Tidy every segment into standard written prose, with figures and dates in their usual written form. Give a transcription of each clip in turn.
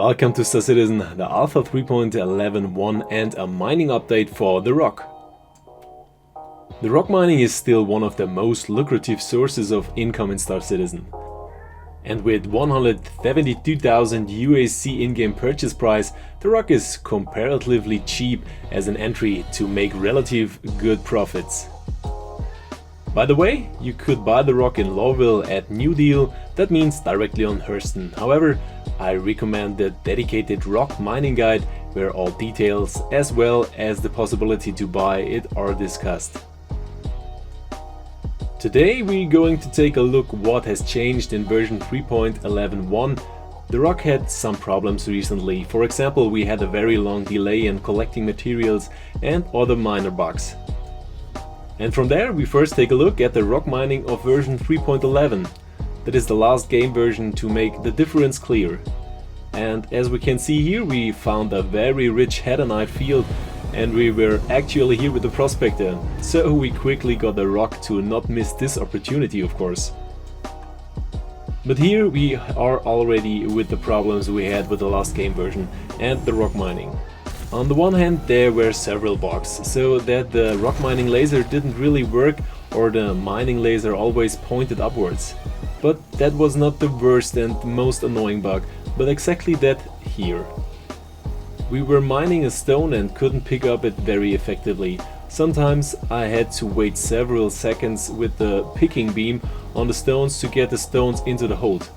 Welcome to Star Citizen, the Alpha 3.11.1 and a mining update for the R.O.C. The R.O.C mining is still one of the most lucrative sources of income in Star Citizen. And with 172,000 UAC in-game purchase price, the R.O.C is comparatively cheap as an entry to make relative good profits. By the way, you could buy the R.O.C in Lowville at New Deal, that means directly on Hurston. However, I recommend the dedicated R.O.C mining guide where all details as well as the possibility to buy it are discussed. Today we're going to take a look what has changed in version 3.11.1. The R.O.C had some problems recently. For example, we had a very long delay in collecting materials and other minor bugs. And from there we first take a look at the R.O.C mining of version 3.11. That is the last game version to make the difference clear. And as we can see here, we found a very rich hedanite field and we were actually here with the prospector. So we quickly got the R.O.C to not miss this opportunity, of course. But here we are already with the problems we had with the last game version and the R.O.C mining. On the one hand, there were several bugs, so that the R.O.C mining laser didn't really work or the mining laser always pointed upwards. But that was not the worst and most annoying bug, but exactly that here. We were mining a stone and couldn't pick up it very effectively. Sometimes I had to wait several seconds with the picking beam on the stones to get the stones into the hold.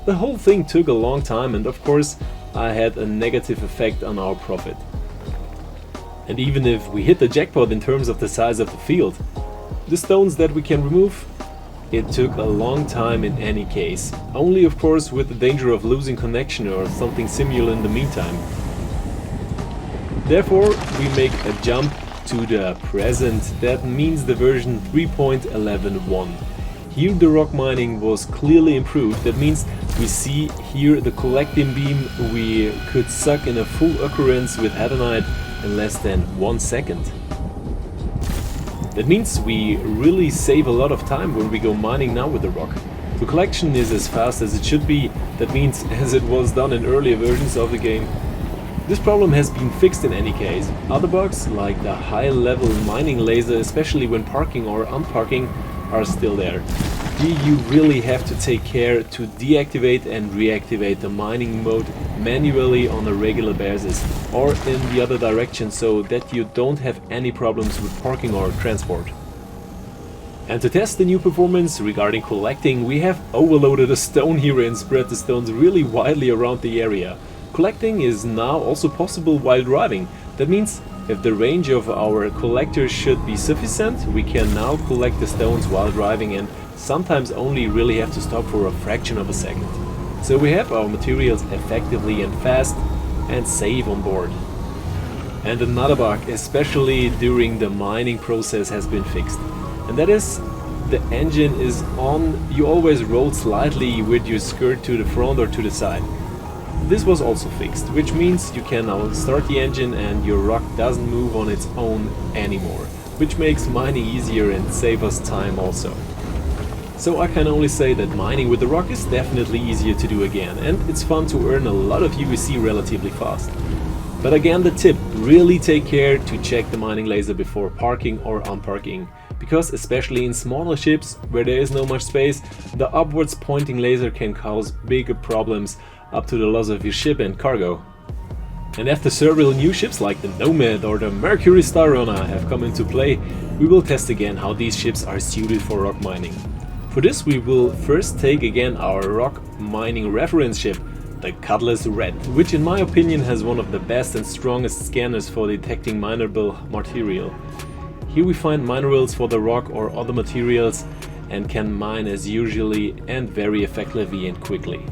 The whole thing took a long time and of course I had a negative effect on our profit. And even if we hit the jackpot in terms of the size of the field, the stones that we can remove, it took a long time in any case, only of course with the danger of losing connection or something similar in the meantime. Therefore we make a jump to the present, that means the version 3.11.1. Here the R.O.C mining was clearly improved, that means we see here the collecting beam we could suck in a full occurrence with hedanite in less than 1 second. That means we really save a lot of time when we go mining now with the R.O.C. The collection is as fast as it should be, that means as it was done in earlier versions of the game. This problem has been fixed in any case. Other bugs, like the high-level mining laser, especially when parking or unparking, are still there. Here you really have to take care to deactivate and reactivate the mining mode manually on a regular basis or in the other direction so that you don't have any problems with parking or transport. And to test the new performance regarding collecting, we have overloaded a stone here and spread the stones really widely around the area. Collecting is now also possible while driving. That means if the range of our collector should be sufficient, we can now collect the stones while driving and sometimes only really have to stop for a fraction of a second. So we have our materials effectively and fast and safe on board. And another bug, especially during the mining process, has been fixed. And that is, the engine is on, you always roll slightly with your skirt to the front or to the side. This was also fixed, which means you can now start the engine and your R.O.C doesn't move on its own anymore, which makes mining easier and saves us time also. So I can only say that mining with the R.O.C is definitely easier to do again, and it's fun to earn a lot of UAC relatively fast. But again, the tip, really take care to check the mining laser before parking or unparking, because especially in smaller ships where there is no much space, the upwards pointing laser can cause bigger problems up to the loss of your ship and cargo. And after several new ships like the Nomad or the Mercury Star Runner have come into play, we will test again how these ships are suited for R.O.C mining. For this we will first take again our R.O.C mining reference ship, the Cutlass Red, which in my opinion has one of the best and strongest scanners for detecting mineable material. Here we find minerals for the R.O.C or other materials and can mine as usually and very effectively and quickly.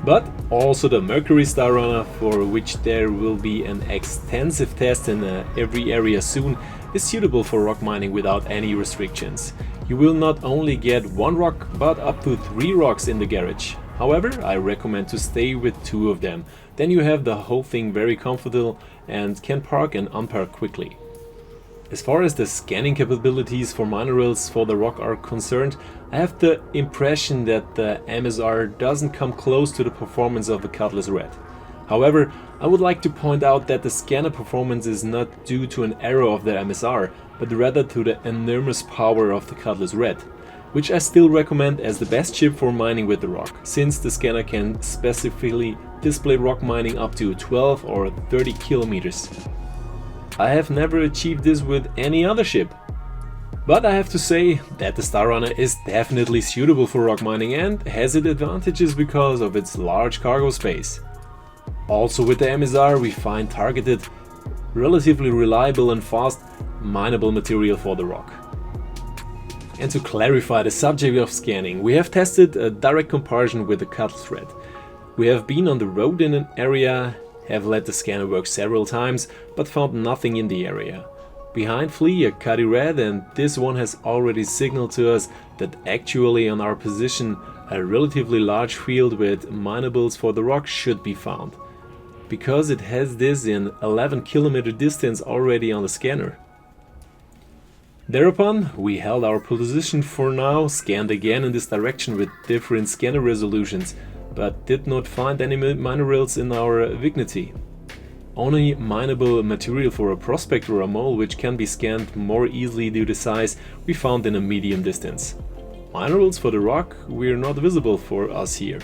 But also the Mercury Star Runner, for which there will be an extensive test in every area soon, is suitable for R.O.C mining without any restrictions. You will not only get one R.O.C but up to 3 R.O.Cs in the garage. However, I recommend to stay with 2 of them, then you have the whole thing very comfortable and can park and unpark quickly. As far as the scanning capabilities for minerals for the R.O.C are concerned, I have the impression that the MSR doesn't come close to the performance of the Cutlass Red. However, I would like to point out that the scanner performance is not due to an error of the MSR, but rather to the enormous power of the Cutlass Red, which I still recommend as the best chip for mining with the ROC, since the scanner can specifically display rock mining up to 12 or 30 kilometers. I have never achieved this with any other chip. But I have to say that the Starrunner is definitely suitable for rock mining and has its advantages because of its large cargo space. Also with the MSR we find targeted, relatively reliable and fast mineable material for the rock. And to clarify the subject of scanning, we have tested a direct comparison with the Cutlass Red. We have been on the road in an area, have let the scanner work several times, but found nothing in the area. Behind flee a Cutty Red, and this one has already signaled to us that actually on our position a relatively large field with minables for the rock should be found, because it has this in 11 kilometer distance already on the scanner. Thereupon we held our position for now, scanned again in this direction with different scanner resolutions, but did not find any minerals in our vicinity. Only mineable material for a prospect or a mole, which can be scanned more easily due to size, we found in a medium distance. Minerals for the rock were not visible for us here.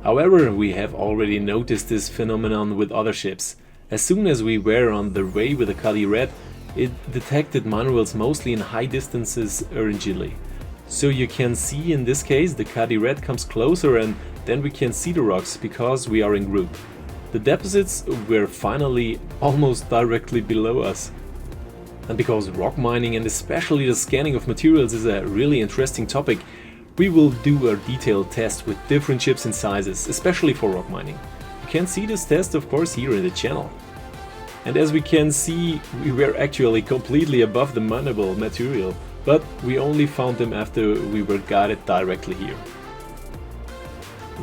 However, we have already noticed this phenomenon with other ships. As soon as we were on the way with the Cutlass Red, it detected minerals mostly in high distances urgently. So you can see in this case the Cutlass Red comes closer and then we can see the rocks because we are in group. The deposits were finally almost directly below us. And because rock mining and especially the scanning of materials is a really interesting topic, we will do a detailed test with different chips and sizes, especially for rock mining. You can see this test of course here in the channel. And as we can see, we were actually completely above the mineable material, but we only found them after we were guided directly here.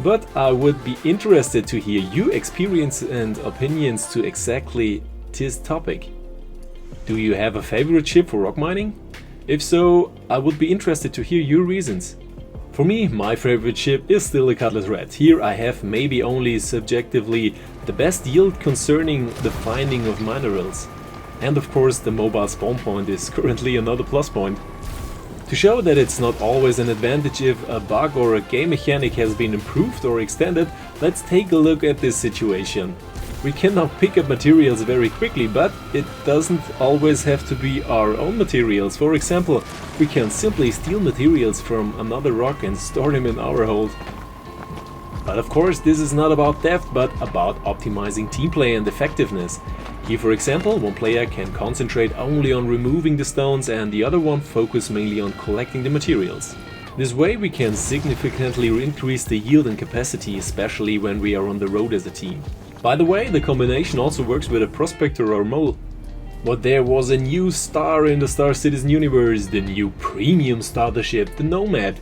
But I would be interested to hear your experience and opinions to exactly this topic. Do you have a favorite chip for rock mining? If so, I would be interested to hear your reasons. For me, my favorite chip is still the Cutlass Red. Here I have maybe only subjectively the best yield concerning the finding of minerals. And of course the mobile spawn point is currently another plus point. To show that it's not always an advantage if a bug or a game mechanic has been improved or extended, let's take a look at this situation. We can now pick up materials very quickly, but it doesn't always have to be our own materials. For example, we can simply steal materials from another rock and store them in our hold. But of course this is not about theft, but about optimizing team play and effectiveness. Here for example, one player can concentrate only on removing the stones and the other one focus mainly on collecting the materials. This way we can significantly increase the yield and capacity, especially when we are on the road as a team. By the way, the combination also works with a prospector or mole. But there was a new star in the Star Citizen universe, the new premium starter ship, the Nomad.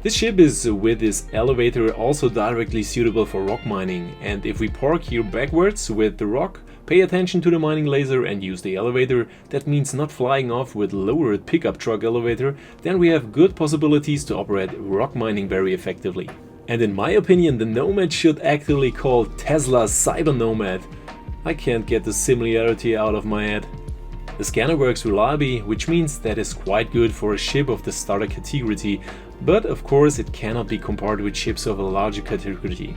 This ship is, with its elevator, also directly suitable for rock mining, and if we park here backwards with the rock, pay attention to the mining laser and use the elevator, that means not flying off with lowered pickup truck elevator, then we have good possibilities to operate rock mining very effectively. And in my opinion, the Nomad should actually call Tesla's Cyber Nomad. I can't get the similarity out of my head. The scanner works reliably, which means that it's quite good for a ship of the starter category, but of course it cannot be compared with ships of a larger category,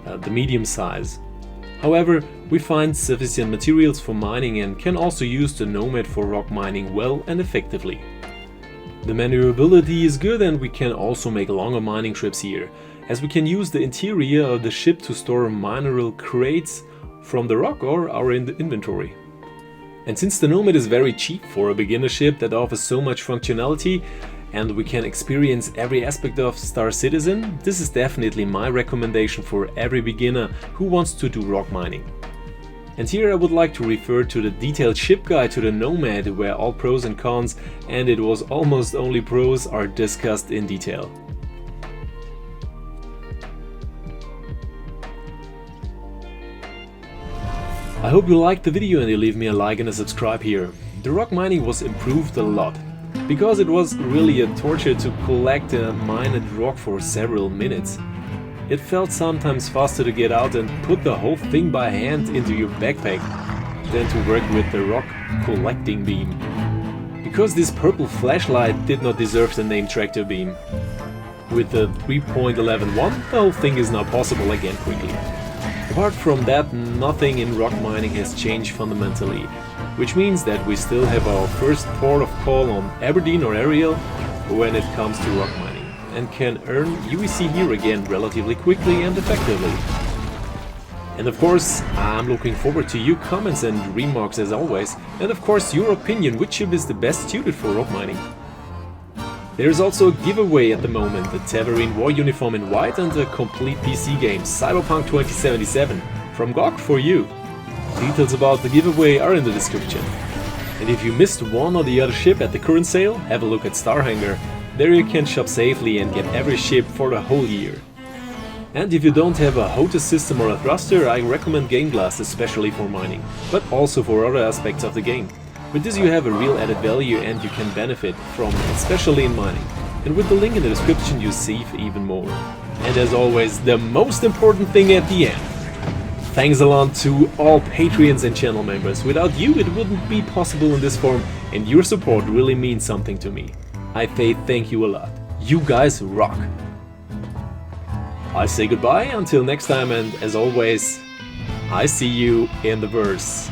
the medium size. However, we find sufficient materials for mining and can also use the Nomad for rock mining well and effectively. The maneuverability is good and we can also make longer mining trips here, as we can use the interior of the ship to store mineral crates from the rock or our inventory. And since the Nomad is very cheap for a beginner ship that offers so much functionality, and we can experience every aspect of Star Citizen, this is definitely my recommendation for every beginner who wants to do rock mining. And here I would like to refer to the detailed ship guide to the Nomad, where all pros and cons, and it was almost only pros, are discussed in detail. I hope you liked the video and you leave me a like and a subscribe here. The rock mining was improved a lot, because it was really a torture to collect a mined rock for several minutes. It felt sometimes faster to get out and put the whole thing by hand into your backpack than to work with the R.O.C collecting beam. Because this purple flashlight did not deserve the name tractor beam. With the 3.11.1, the whole thing is now possible again quickly. Apart from that, nothing in rock mining has changed fundamentally, which means that we still have our first port of call on Aberdeen or Ariel when it comes to rock mining, and can earn UEC here again relatively quickly and effectively. And of course, I'm looking forward to your comments and remarks as always, and of course your opinion which ship is the best suited for rock mining. There's also a giveaway at the moment, a Taverine War uniform in white and a complete PC game, Cyberpunk 2077, from GOG for you. Details about the giveaway are in the description. And if you missed one or the other ship at the current sale, have a look at Star Hangar. There you can shop safely and get every ship for the whole year. And if you don't have a HOTAS system or a thruster, I recommend Game Glass, especially for mining, but also for other aspects of the game. With this you have a real added value and you can benefit from it, especially in mining. And with the link in the description you save even more. And as always, the most important thing at the end. Thanks a lot to all Patreons and channel members. Without you it wouldn't be possible in this form, and your support really means something to me. I say thank you a lot. You guys rock! I say goodbye until next time, and as always, I see you in the verse.